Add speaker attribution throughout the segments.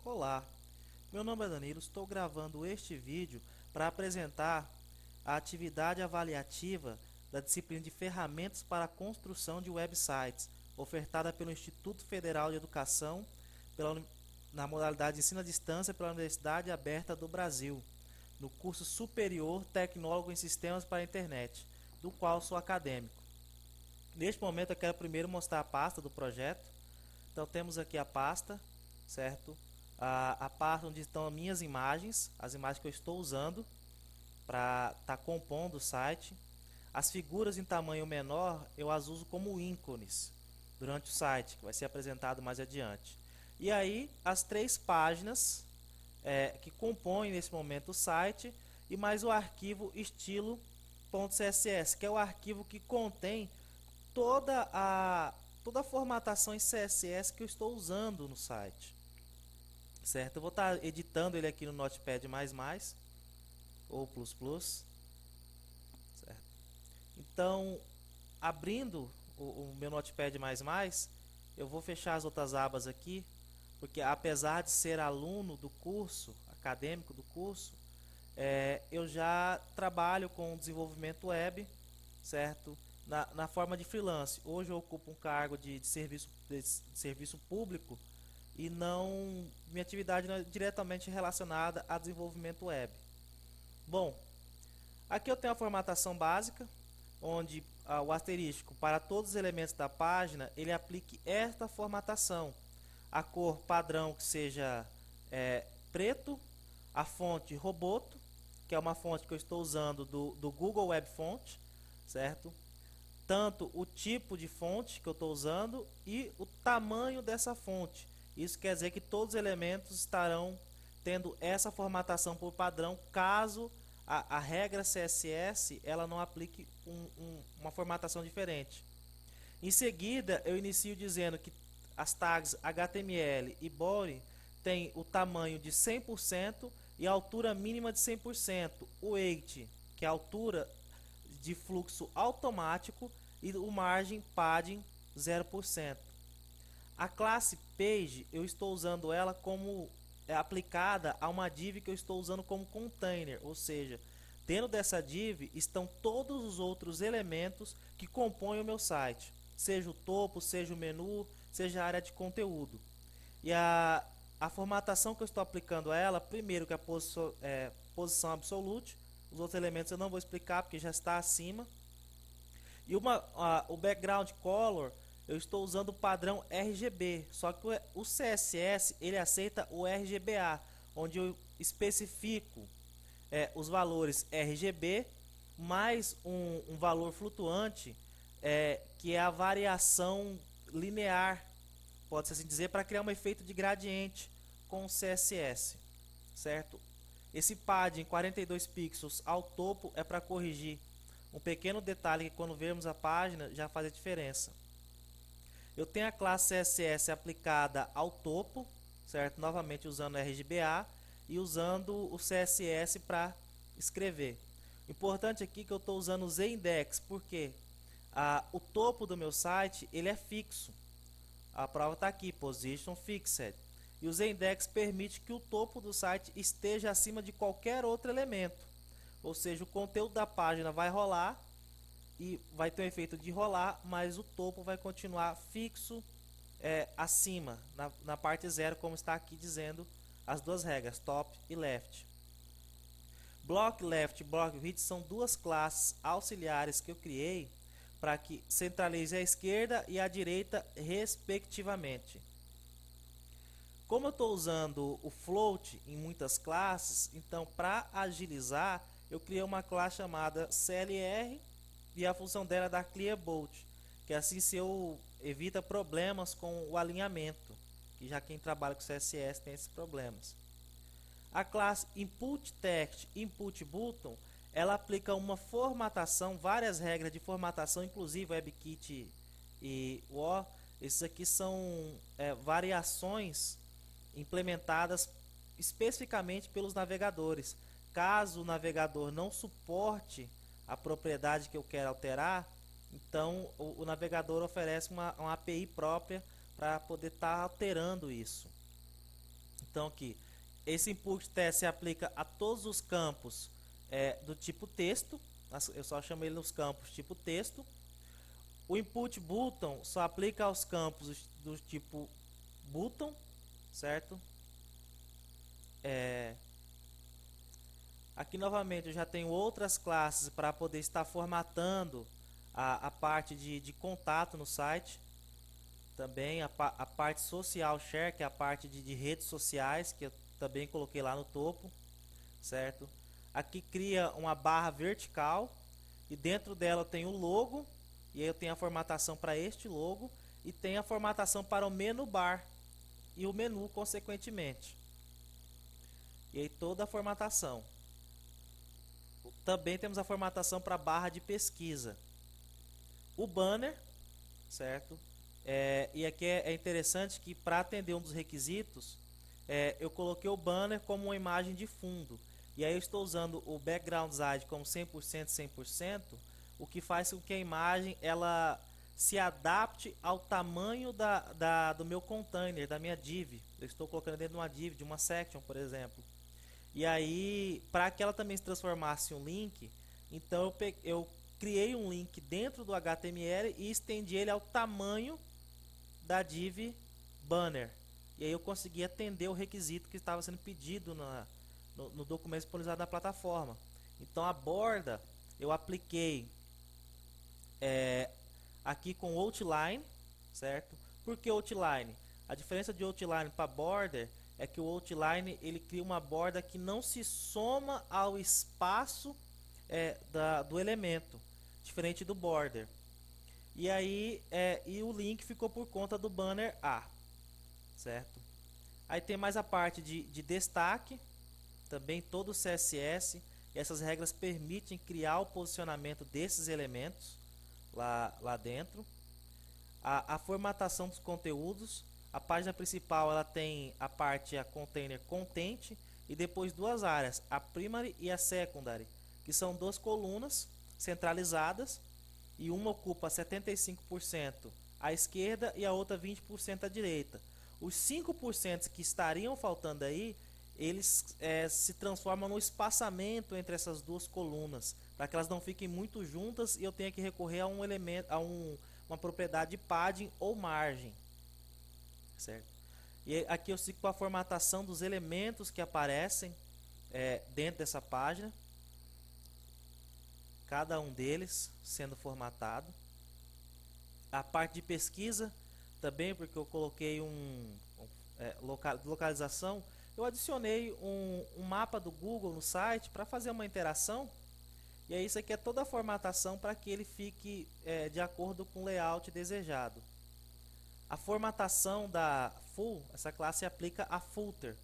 Speaker 1: Olá, meu nome é Danilo, estou gravando este vídeo para apresentar a atividade avaliativa da disciplina de Ferramentas para a Construção de Websites, ofertada pelo Instituto Federal de Educação na modalidade de ensino à distância pela Universidade Aberta do Brasil, no curso superior Tecnólogo em Sistemas para a Internet, do qual sou acadêmico. Neste momento eu quero primeiro mostrar a pasta do projeto. Então temos aqui a pasta, certo? A pasta onde estão as minhas imagens, as imagens que eu estou usando para estar compondo o site. As figuras em tamanho menor eu as uso como ícones durante o site, que vai ser apresentado mais adiante. E aí as três páginas que compõem nesse momento o site e mais o arquivo estilo.css, que é o arquivo que contém toda a formatação em CSS que eu estou usando no site, certo? Eu vou estar editando ele aqui no Notepad++ ou ++, certo? Então, abrindo o meu Notepad++, eu vou fechar as outras abas aqui, porque apesar de ser aluno do curso, acadêmico do curso, eu já trabalho com desenvolvimento web, certo? Na forma de freelance. Hoje eu ocupo um cargo de serviço público e minha atividade não é diretamente relacionada a desenvolvimento web. Bom, aqui eu tenho a formatação básica, onde o asterisco para todos os elementos da página ele aplique esta formatação. A cor padrão que seja preto, a fonte Roboto, que é uma fonte que eu estou usando do Google Web Font, certo? Tanto o tipo de fonte que eu estou usando e o tamanho dessa fonte. Isso quer dizer que todos os elementos estarão tendo essa formatação por padrão, caso a regra CSS ela não aplique uma formatação diferente. Em seguida, eu inicio dizendo que as tags HTML e body têm o tamanho de 100% e a altura mínima de 100%. O weight, que é a altura de fluxo automático, e o margem padding 0%. A classe page eu estou usando ela como aplicada a uma div que eu estou usando como container, ou seja, dentro dessa div estão todos os outros elementos que compõem o meu site, seja o topo, seja o menu, seja a área de conteúdo. E a formatação que eu estou aplicando a ela, primeiro que é a posição absolute, os outros elementos eu não vou explicar porque já está acima. E o background color eu estou usando o padrão RGB, só que o CSS ele aceita o RGBA, onde eu especifico os valores RGB mais um valor flutuante, que é a variação linear, pode-se assim dizer, para criar um efeito de gradiente com o CSS, certo? Esse padding 42 pixels ao topo é para corrigir um pequeno detalhe que quando vermos a página já faz a diferença. Eu tenho a classe CSS aplicada ao topo, certo? Novamente usando RGBA e usando o CSS para escrever. Importante aqui que eu estou usando o Z-index, porque o topo do meu site ele é fixo. A prova está aqui, position fixed. E o Z-index permite que o topo do site esteja acima de qualquer outro elemento. Ou seja, o conteúdo da página vai rolar e vai ter o efeito de rolar, mas o topo vai continuar fixo acima, na parte 0, como está aqui dizendo as duas regras, top e left. Block left e block right são duas classes auxiliares que eu criei para que centralize a esquerda e a direita respectivamente. Como eu estou usando o float em muitas classes, então para agilizar eu criei uma classe chamada CLR e a função dela é dar clear bolt, que assim se eu evita problemas com o alinhamento, que já quem trabalha com CSS tem esses problemas. A classe input text input button ela aplica uma formatação, várias regras de formatação, inclusive WebKit e WO. Esses aqui são variações implementadas especificamente pelos navegadores. Caso o navegador não suporte a propriedade que eu quero alterar, então o navegador oferece uma API própria para poder estar alterando isso. Então aqui, esse input test se aplica a todos os campos do tipo texto. Eu só chamo ele nos campos tipo texto. O input button só aplica aos campos do tipo button, certo? Aqui novamente eu já tenho outras classes para poder estar formatando a parte de contato no site. Também a parte social share, que é a parte de redes sociais, que eu também coloquei lá no topo, certo? Aqui cria uma barra vertical e dentro dela eu tenho o logo, e aí eu tenho a formatação para este logo e tem a formatação para o menu bar e o menu consequentemente. E aí toda a formatação. Também temos a formatação para a barra de pesquisa. O banner, certo? E aqui é interessante que para atender um dos requisitos, eu coloquei o banner como uma imagem de fundo. E aí eu estou usando o background side como 100%, 100%, o que faz com que a imagem ela se adapte ao tamanho do meu container, da minha div. Eu estou colocando dentro de uma div, de uma section, por exemplo. E aí, para que ela também se transformasse em um link, então eu criei um link dentro do HTML e estendi ele ao tamanho da div banner. E aí eu consegui atender o requisito que estava sendo pedido no documento disponibilizado na plataforma. Então a borda eu apliquei aqui com outline, certo? Por que outline? A diferença de outline para border é que o outline ele cria uma borda que não se soma ao espaço do elemento, diferente do border. E aí e o link ficou por conta do banner A, certo? Aí tem mais a parte de destaque, também todo o CSS. Essas regras permitem criar o posicionamento desses elementos lá dentro. A formatação dos conteúdos. A página principal ela tem a container content e depois duas áreas, a primary e a secondary, que são duas colunas centralizadas e uma ocupa 75% à esquerda e a outra 20% à direita. Os 5% que estariam faltando aí, eles se transformam no espaçamento entre essas duas colunas, para que elas não fiquem muito juntas e eu tenha que recorrer a um elemento, uma propriedade de padding ou margem, certo? E aqui eu sigo com a formatação dos elementos que aparecem dentro dessa página, cada um deles sendo formatado. A parte de pesquisa também, porque eu coloquei localização, eu adicionei um mapa do Google no site para fazer uma interação. E aí isso aqui é toda a formatação para que ele fique de acordo com o layout desejado. A formatação da full, essa classe aplica a footer.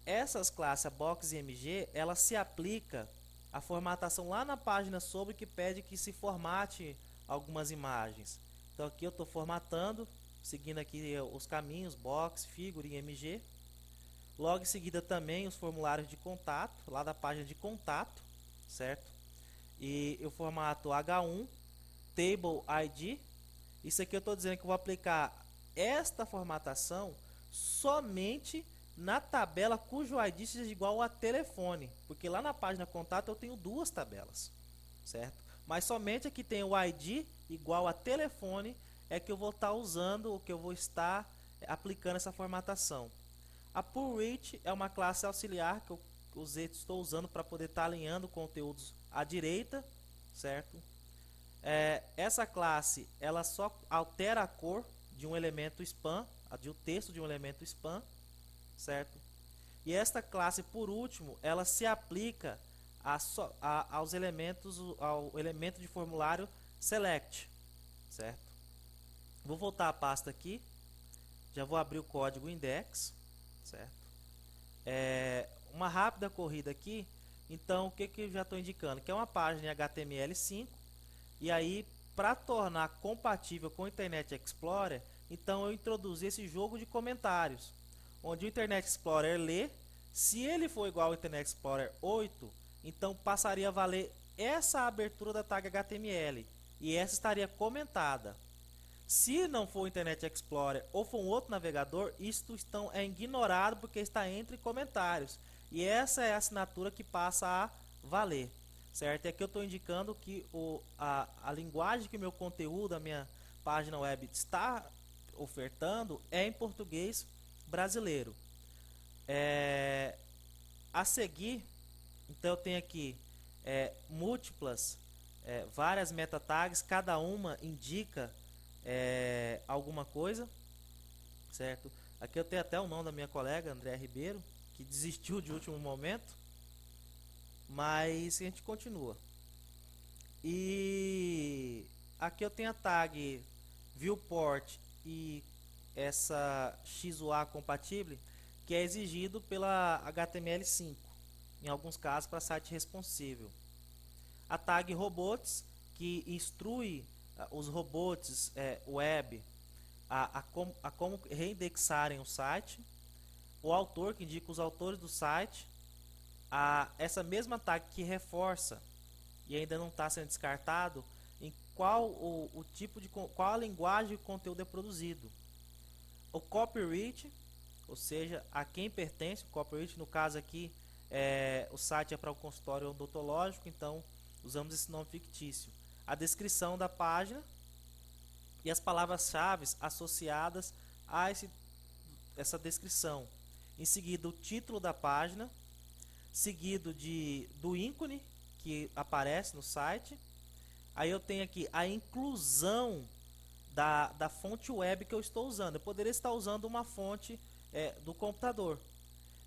Speaker 1: Essas classes, a box e mg, ela se aplica a formatação lá na página sobre que pede que se formate algumas imagens. Então aqui eu estou formatando, seguindo aqui os caminhos, box, figure e mg. Logo em seguida também os formulários de contato, lá da página de contato, certo? E eu formato H1, table ID. Isso aqui eu estou dizendo que eu vou aplicar esta formatação somente na tabela cujo ID seja igual a telefone, porque lá na página contato eu tenho duas tabelas, certo? Mas somente aqui tem o ID igual a telefone é que eu vou estar usando, que eu vou estar aplicando essa formatação. A pullReach é uma classe auxiliar que eu estou usando para poder estar alinhando conteúdos à direita, certo? Essa classe ela só altera a cor de um elemento span, o texto de um elemento span, certo? E esta classe, por último, ela se aplica aos elementos, ao elemento de formulário select, certo? Vou voltar à pasta aqui, já vou abrir o código index, certo? Uma rápida corrida aqui. Então, o que eu já estou indicando? Que é uma página em HTML5. E aí, para tornar compatível com o Internet Explorer, então eu introduzi esse jogo de comentários, onde o Internet Explorer lê. Se ele for igual ao Internet Explorer 8, então passaria a valer essa abertura da tag HTML e essa estaria comentada. Se não for o Internet Explorer ou for um outro navegador, isto é ignorado porque está entre comentários. E essa é a assinatura que passa a valer, certo? E aqui eu estou indicando que a linguagem que o meu conteúdo, a minha página web está ofertando é em português brasileiro. A seguir, então eu tenho aqui múltiplas, várias meta tags, cada uma indica alguma coisa, certo? Aqui eu tenho até o nome da minha colega, André Ribeiro, que desistiu de último momento, mas a gente continua. E aqui eu tenho a tag viewport e essa XUA compatível, que é exigido pela HTML5, em alguns casos para site responsível. A tag robots, que instrui os robots web a como reindexarem o site. O autor, que indica os autores do site. Essa mesma tag que reforça, e ainda não está sendo descartado, em qual qual a linguagem que o conteúdo é produzido. O copyright, ou seja, a quem pertence o copyright. No caso aqui, o site é para o consultório odontológico, então usamos esse nome fictício. A descrição da página e as palavras-chave associadas a essa descrição. Em seguida, o título da página, seguido do ícone que aparece no site. Aí eu tenho aqui a inclusão da fonte web que eu estou usando. Eu poderia estar usando uma fonte do computador.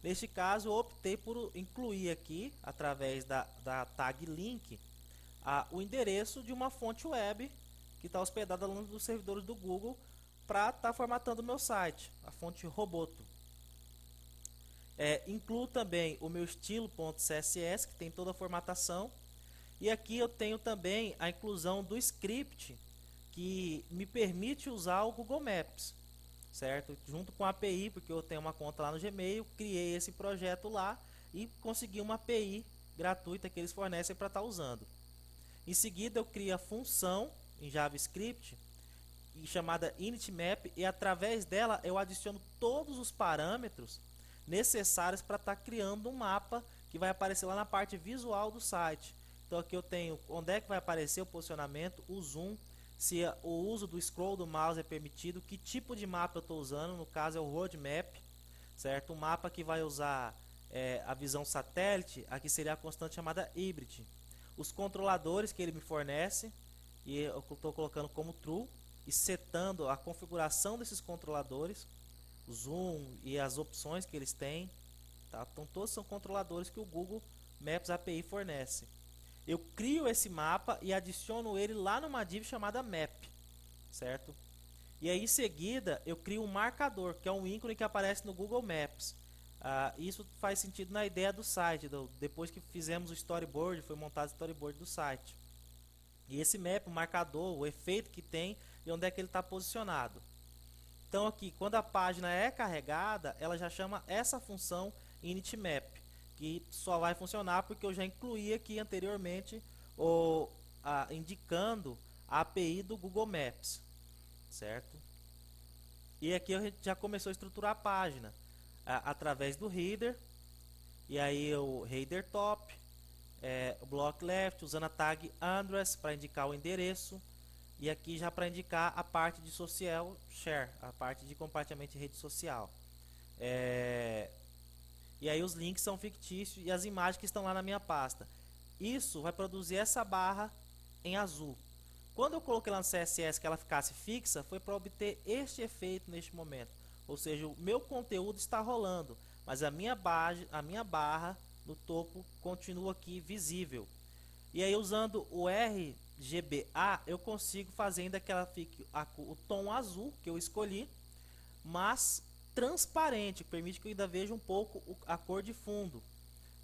Speaker 1: Neste caso, eu optei por incluir aqui, através da tag link, o endereço de uma fonte web que está hospedada nos dos servidores do Google para estar formatando o meu site, a fonte Roboto. Incluo também o meu estilo.css, que tem toda a formatação. E aqui eu tenho também a inclusão do script que me permite usar o Google Maps, certo? Junto com a API, porque eu tenho uma conta lá no Gmail, criei esse projeto lá e consegui uma API gratuita que eles fornecem para estar usando. Em seguida eu crio a função em JavaScript chamada initMap, e através dela eu adiciono todos os parâmetros necessários para estar criando um mapa que vai aparecer lá na parte visual do site. Então aqui eu tenho onde é que vai aparecer o posicionamento, o zoom, se o uso do scroll do mouse é permitido, que tipo de mapa eu estou usando, no caso é o roadmap, certo? Um mapa que vai usar a visão satélite, aqui seria a constante chamada hybrid. Os controladores que ele me fornece, e eu estou colocando como true, e setando a configuração desses controladores, o zoom e as opções que eles têm, tá? Então todos são controladores que o Google Maps API fornece. Eu crio esse mapa e adiciono ele lá numa div chamada map, certo? E aí em seguida eu crio um marcador, que é um ícone que aparece no Google Maps. Isso faz sentido na ideia do site, depois que fizemos o storyboard, foi montado o storyboard do site. E esse map, o marcador, o efeito que tem e onde é que ele está posicionado. Então aqui, quando a página é carregada, ela já chama essa função initMap, que só vai funcionar porque eu já incluí aqui anteriormente indicando a API do Google Maps, certo? E aqui a gente já começou a estruturar a página através do header, e aí o header top, o block left, usando a tag address para indicar o endereço, e aqui já para indicar a parte de social share, a parte de compartilhamento em rede social. E aí os links são fictícios e as imagens que estão lá na minha pasta. Isso vai produzir essa barra em azul. Quando eu coloquei lá no CSS que ela ficasse fixa, foi para obter este efeito neste momento. Ou seja, o meu conteúdo está rolando, mas a minha barra no topo continua aqui visível. E aí usando o RGBA eu consigo fazer ainda que ela fique o tom azul que eu escolhi, mas transparente, que permite que eu ainda veja um pouco a cor de fundo,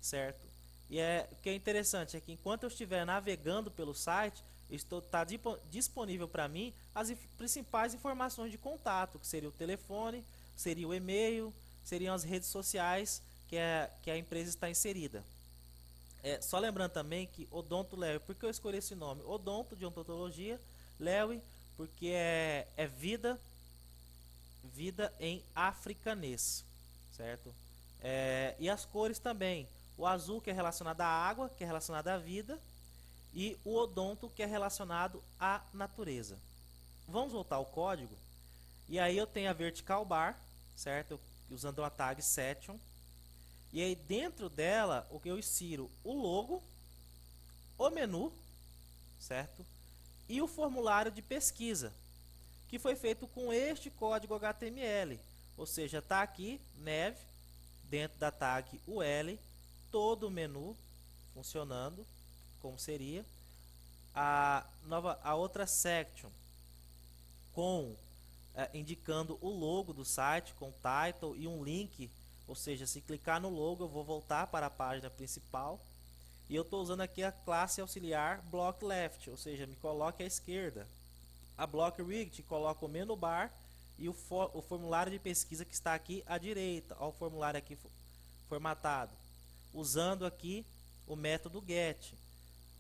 Speaker 1: certo? E o que é interessante é que enquanto eu estiver navegando pelo site, está disponível para mim as principais informações de contato, que seria o telefone, seria o e-mail, seriam as redes sociais que a empresa está inserida. Só lembrando também que Odonto Lewy, por que eu escolhi esse nome? Odonto de odontologia, Lewy porque é vida em africanês, certo? E as cores também. O azul, que é relacionado à água, que é relacionado à vida, e o odonto, que é relacionado à natureza. Vamos voltar ao código. E aí eu tenho a vertical bar, certo? Usando uma tag section. E aí dentro dela, o que eu insiro o logo, o menu, certo? E o formulário de pesquisa, que foi feito com este código HTML. Ou seja, está aqui, nav, dentro da tag UL, todo o menu funcionando, como seria. A outra section, indicando o logo do site, com title e um link. Ou seja, se clicar no logo, eu vou voltar para a página principal. E eu estou usando aqui a classe auxiliar block left, ou seja, me coloque à esquerda. A block rigged coloca o menu bar e o formulário de pesquisa que está aqui à direita. Olha o formulário aqui formatado. Usando aqui o método get.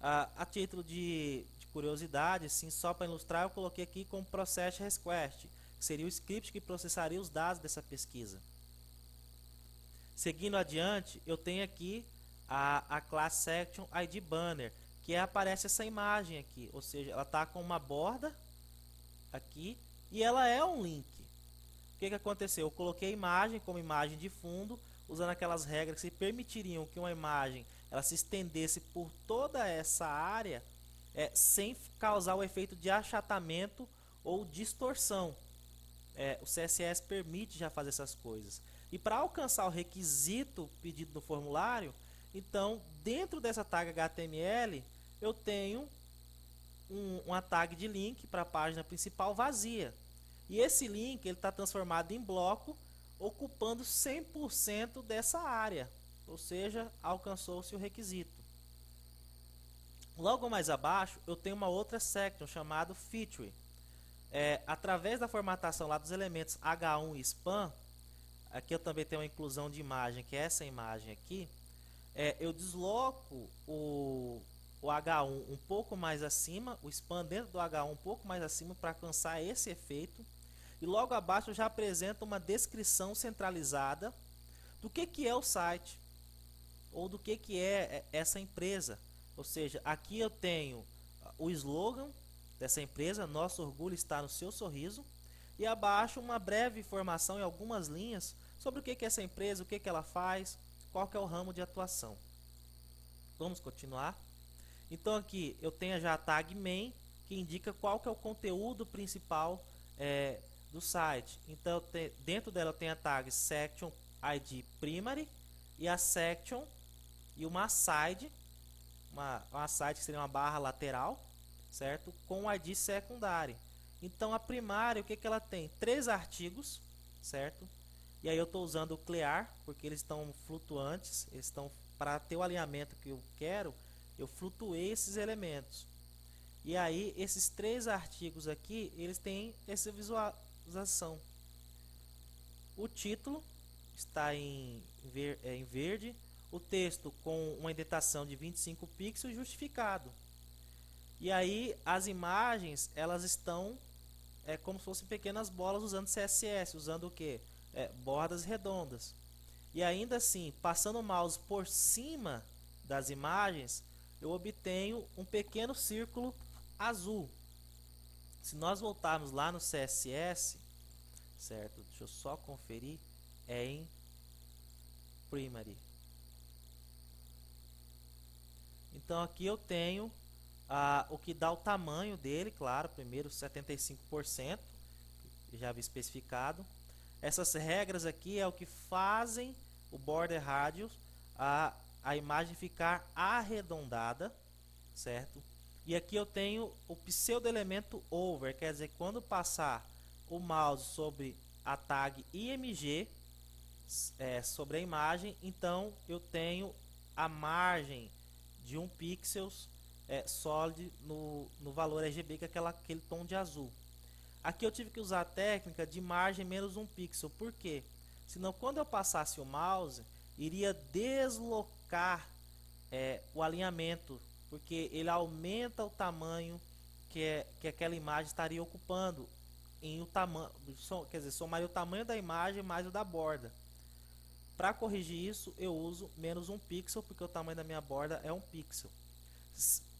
Speaker 1: A título de curiosidade, sim, só para ilustrar, eu coloquei aqui como process request, que seria o script que processaria os dados dessa pesquisa. Seguindo adiante, eu tenho aqui a class section id banner, que aparece essa imagem aqui, ou seja, ela está com uma borda aqui e ela é um link. O que aconteceu? Eu coloquei a imagem como imagem de fundo, usando aquelas regras que permitiriam que uma imagem ela se estendesse por toda essa área, sem causar o efeito de achatamento ou distorção. O CSS permite já fazer essas coisas. E para alcançar o requisito pedido no formulário, então dentro dessa tag HTML eu tenho uma tag de link para a página principal vazia. E esse link está transformado em bloco, ocupando 100% dessa área. Ou seja, alcançou-se o requisito. Logo mais abaixo, eu tenho uma outra section chamada Feature. Através da formatação lá dos elementos H1 e span, aqui eu também tenho uma inclusão de imagem, que é essa imagem aqui. Eu desloco o H1 um pouco mais acima, o span dentro do H1 um pouco mais acima para alcançar esse efeito. E logo abaixo eu já apresento uma descrição centralizada do que é o site, ou do que é essa empresa. Ou seja, aqui eu tenho o slogan dessa empresa, nosso orgulho está no seu sorriso, e abaixo uma breve informação em algumas linhas sobre o que é essa empresa, o que ela faz, qual que é o ramo de atuação. Vamos continuar. Então aqui eu tenho já a tag main, que indica qual que é o conteúdo principal do site. Então dentro dela eu tenho a tag section id primary e a section e uma side, uma side que seria uma barra lateral, certo? Com o id secundário. Então a primária, o que ela tem? 3 artigos, certo? E aí eu estou usando o clear, porque eles estão flutuantes, eles estão para ter o alinhamento que eu quero, eu flutuei esses elementos. E aí esses 3 artigos aqui, eles têm essa visualização. O título está em verde, o texto com uma indentação de 25 pixels justificado. E aí as imagens, elas estão como se fossem pequenas bolas usando CSS, usando o que? Bordas redondas. E ainda assim, passando o mouse por cima das imagens, eu obtenho um pequeno círculo azul. Se nós voltarmos lá no CSS, certo? Deixa eu só conferir, em primary. Então aqui eu tenho o que dá o tamanho dele, claro, primeiro 75%, já havia especificado. Essas regras aqui é o que fazem o border radius, a imagem ficar arredondada, certo? E aqui eu tenho o pseudo elemento over, quer dizer, quando passar o mouse sobre a tag img, sobre a imagem, então eu tenho a margem de 1 pixel sólido no valor RGB, que é aquele tom de azul. Aqui eu tive que usar a técnica de margem menos 1 pixel. Por quê? Senão quando eu passasse o mouse, iria deslocar o alinhamento, porque ele aumenta o tamanho que aquela imagem estaria ocupando em o tamanho, quer dizer, somaria o tamanho da imagem mais o da borda. Para corrigir isso, eu uso menos 1 pixel, porque o tamanho da minha borda é 1 pixel.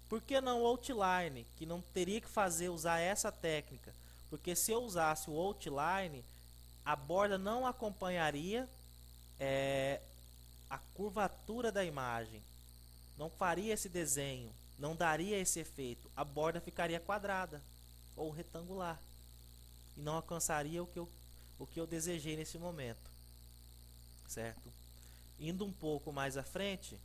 Speaker 1: Por que não o outline, que não teria que usar essa técnica? Porque se eu usasse o outline, a borda não acompanharia a curvatura da imagem, não faria esse desenho, não daria esse efeito. A borda ficaria quadrada ou retangular e não alcançaria o que eu desejei nesse momento, certo? Indo um pouco mais à frente,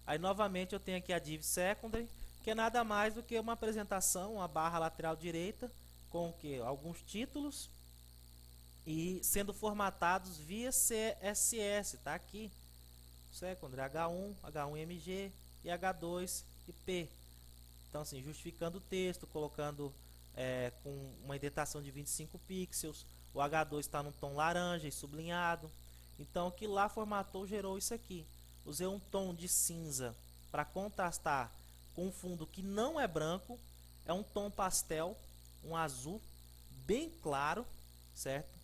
Speaker 1: aí novamente eu tenho aqui a div secondary, que é nada mais do que uma apresentação, uma barra lateral direita com alguns títulos e sendo formatados via CSS, tá aqui, secondary H1, H1MG e H2 e P. Então assim, justificando o texto, colocando com uma indentação de 25 pixels, o H2 está num tom laranja e sublinhado. Então o que lá formatou gerou isso aqui. Usei um tom de cinza para contrastar com um fundo que não é branco, é um tom pastel, um azul bem claro, certo?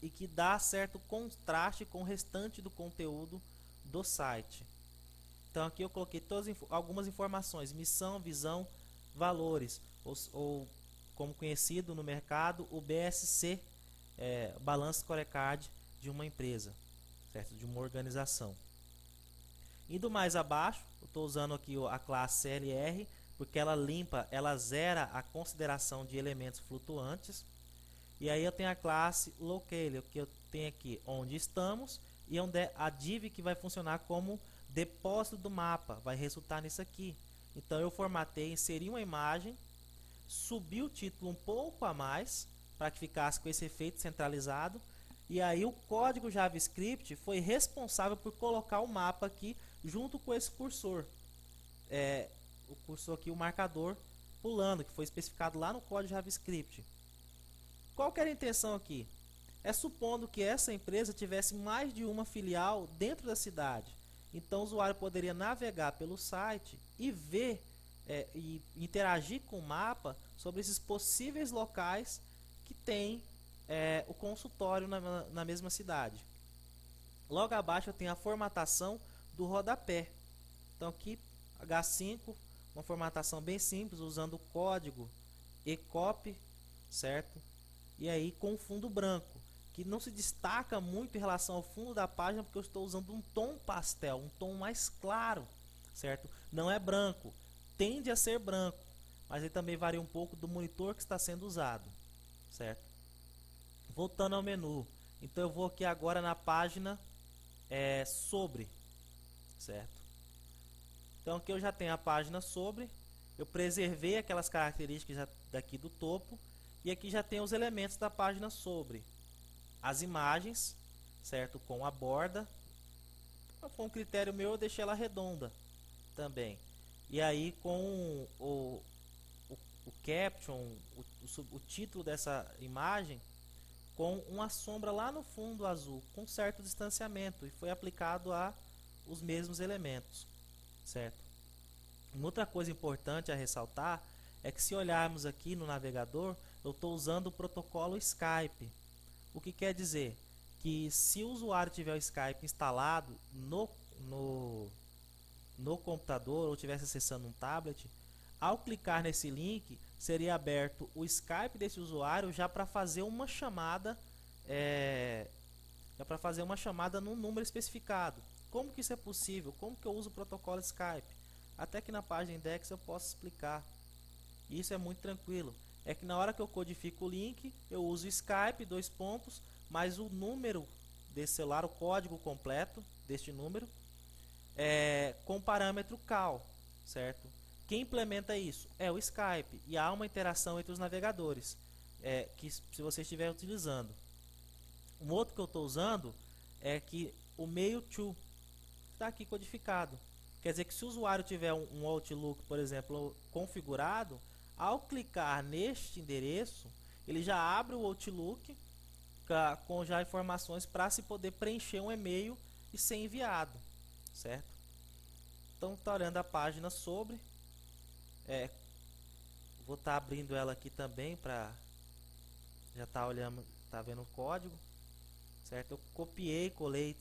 Speaker 1: E que dá certo contraste com o restante do conteúdo do site. Então aqui eu coloquei algumas informações: missão, visão, valores, ou como conhecido no mercado, o BSC, Balance Scorecard de uma empresa, certo? De uma organização. Indo mais abaixo, eu estou usando aqui a classe CLR, porque ela zera a consideração de elementos flutuantes. E aí eu tenho a classe Locator, que eu tenho aqui onde estamos, e onde é a div que vai funcionar como depósito do mapa, vai resultar nisso aqui. Então eu formatei, inseri uma imagem, subi o título um pouco a mais, para que ficasse com esse efeito centralizado, e aí o código JavaScript foi responsável por colocar o mapa aqui junto com esse cursor. O cursor aqui, o marcador pulando, que foi especificado lá no código JavaScript. Qual que era a intenção aqui? É supondo que essa empresa tivesse mais de uma filial dentro da cidade. Então o usuário poderia navegar pelo site e ver e interagir com o mapa sobre esses possíveis locais que tem o consultório na mesma cidade. Logo abaixo eu tenho a formatação do rodapé. Então aqui H5, uma formatação bem simples, usando o código ecopy, certo? E aí com fundo branco, que não se destaca muito em relação ao fundo da página, porque eu estou usando um tom pastel, um tom mais claro, certo? Não é branco, tende a ser branco, mas ele também varia um pouco do monitor que está sendo usado, certo? Voltando ao menu, então eu vou aqui agora na página sobre, certo? Então aqui eu já tenho a página sobre, eu preservei aquelas características daqui do topo, e aqui já tem os elementos da página sobre. As imagens, certo? Com a borda. Com um critério meu, eu deixei ela redonda também. E aí com o caption, o título dessa imagem, com uma sombra lá no fundo azul, com certo distanciamento. E foi aplicado a os mesmos elementos, certo? Uma outra coisa importante a ressaltar é que se olharmos aqui no navegador, eu estou usando o protocolo Skype. O que quer dizer? Que se o usuário tiver o Skype instalado no computador ou estivesse acessando um tablet, ao clicar nesse link, seria aberto o Skype desse usuário já para fazer uma chamada no número especificado. Como que isso é possível? Como que eu uso o protocolo Skype? Até que na página index eu posso explicar. Isso é muito tranquilo. É que na hora que eu codifico o link, eu uso Skype, mais o número desse celular, o código completo deste número, com parâmetro cal, certo? Quem implementa isso é o Skype, e há uma interação entre os navegadores, que se você estiver utilizando. Um outro que eu estou usando é que o mail to está aqui codificado. Quer dizer que se o usuário tiver um Outlook, por exemplo, configurado, ao clicar neste endereço, ele já abre o Outlook com já informações para se poder preencher um e-mail e ser enviado, certo? Então tá olhando a página sobre, vou estar abrindo ela aqui também para já tá olhando, tá vendo o código, certo? Eu copiei, colei,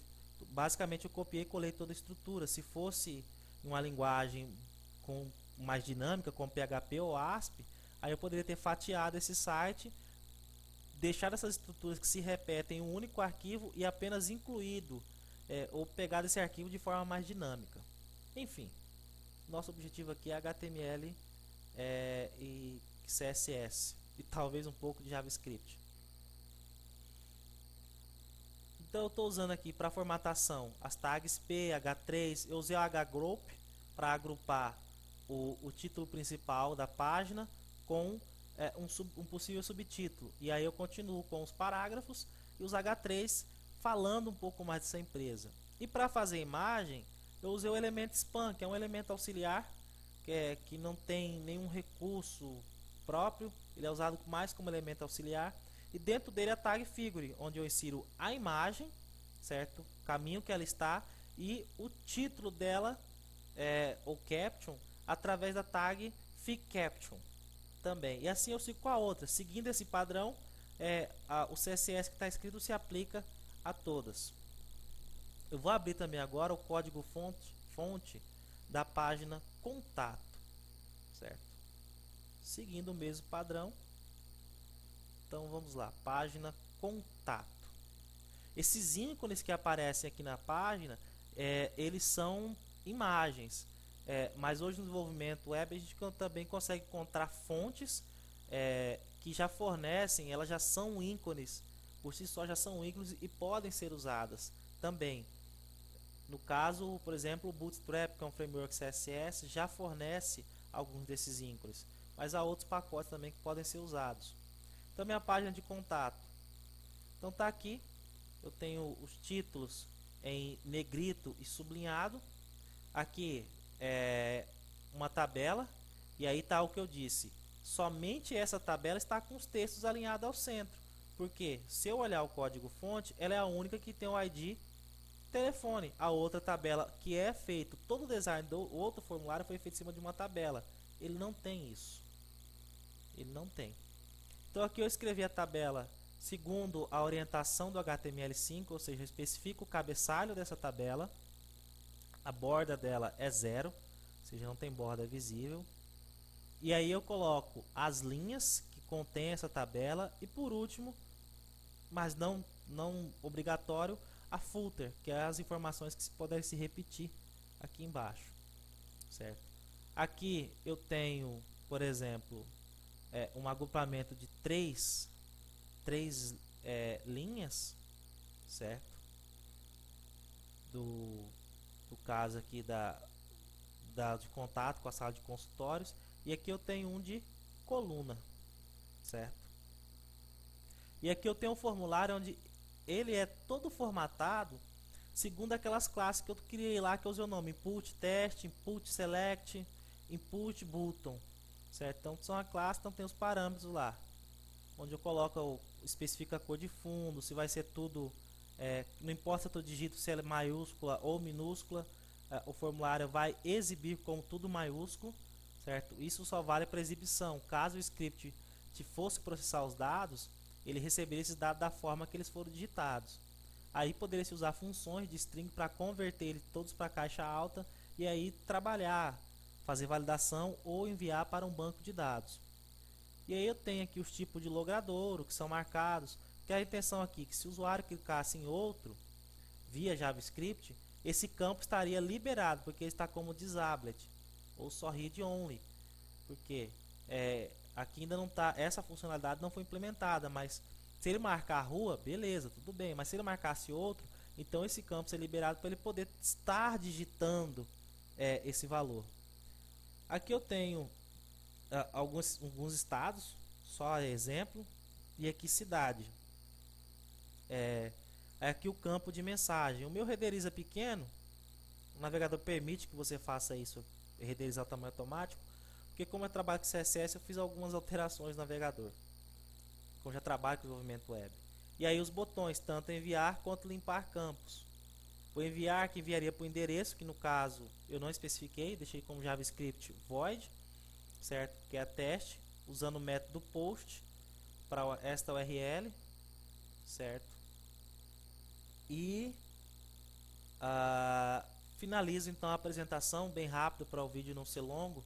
Speaker 1: basicamente eu copiei e colei toda a estrutura. Se fosse uma linguagem com mais dinâmica, como PHP ou ASP, aí eu poderia ter fatiado esse site, deixar essas estruturas que se repetem em um único arquivo e apenas incluído ou pegado esse arquivo de forma mais dinâmica. Enfim, nosso objetivo aqui é HTML e CSS e talvez um pouco de JavaScript. Então eu estou usando aqui para formatação as tags P, H3, eu usei o hgroup para agrupar o título principal da página com um possível subtítulo. E aí eu continuo com os parágrafos e os H3 falando um pouco mais dessa empresa. E para fazer imagem, eu usei o elemento span, que é um elemento auxiliar, que não tem nenhum recurso próprio, ele é usado mais como elemento auxiliar. E dentro dele a tag figure, onde eu insiro a imagem, certo? O caminho que ela está e o título dela, ou caption, através da tag figCaption também. E assim eu sigo com a outra. Seguindo esse padrão, o CSS que está escrito se aplica a todas. Eu vou abrir também agora o código fonte da página contato, certo? Seguindo o mesmo padrão. Então vamos lá, página contato. Esses ícones que aparecem aqui na página, eles são imagens. Mas hoje no desenvolvimento web a gente também consegue encontrar fontes que já fornecem, elas já são ícones, por si só já são ícones e podem ser usadas também. No caso, por exemplo, o Bootstrap, que é um framework CSS, já fornece alguns desses ícones, mas há outros pacotes também que podem ser usados. Então, minha página de contato. Então, tá aqui. Eu tenho os títulos em negrito e sublinhado. Aqui é uma tabela. E aí tá o que eu disse. Somente essa tabela está com os textos alinhados ao centro. Porque se eu olhar o código fonte, ela é a única que tem o ID telefone. A outra tabela que é feito, todo o design do outro formulário foi feito em cima de uma tabela. Ele não tem isso. Ele não tem. Então aqui eu escrevi a tabela segundo a orientação do HTML5, ou seja, eu especifico o cabeçalho dessa tabela, a borda dela é 0, ou seja, não tem borda visível. E aí eu coloco as linhas que contém essa tabela e por último, mas não obrigatório, a footer, que é as informações que podem se repetir aqui embaixo, certo? Aqui eu tenho, por exemplo, um agrupamento de três linhas, certo? Do caso aqui de contato com a sala de consultórios, e aqui eu tenho um de coluna, certo? E aqui eu tenho um formulário onde ele é todo formatado segundo aquelas classes que eu criei lá, que eu usei o nome input test, input select, input button, certo? Então são a classe, então tem os parâmetros lá, onde eu coloco, especifica a cor de fundo, se vai ser tudo, não importa se eu digito se é maiúscula ou minúscula, o formulário vai exibir como tudo maiúsculo, certo? Isso só vale para exibição. Caso o script fosse processar os dados, ele receberia esses dados da forma que eles foram digitados. Aí poderia se usar funções de string para converter eles todos para caixa alta e aí trabalhar, fazer validação ou enviar para um banco de dados. E aí eu tenho aqui os tipos de logradouro que são marcados, que a intenção aqui que se o usuário clicasse em outro via JavaScript, esse campo estaria liberado, porque ele está como disabled ou só read only, porque aqui ainda não está, essa funcionalidade não foi implementada, mas se ele marcar a rua, beleza, tudo bem, mas se ele marcasse outro, então esse campo seria liberado para ele poder estar digitando esse valor. Aqui eu tenho alguns estados, só exemplo, e aqui cidade. Aqui o campo de mensagem. O meu renderiza pequeno, o navegador permite que você faça isso, renderizar o tamanho automático, porque como eu trabalho com CSS, eu fiz algumas alterações no navegador, como já trabalho com desenvolvimento web. E aí os botões, tanto enviar quanto limpar campos. Vou enviar, que enviaria para o endereço, que no caso eu não especifiquei, deixei como JavaScript void, certo? Que é teste, usando o método post para esta URL, certo? E finalizo então a apresentação bem rápido para o vídeo não ser longo,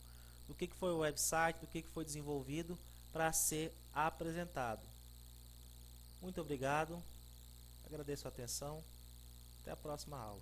Speaker 1: do que foi o website, do que foi desenvolvido para ser apresentado. Muito obrigado, agradeço a atenção, até a próxima aula.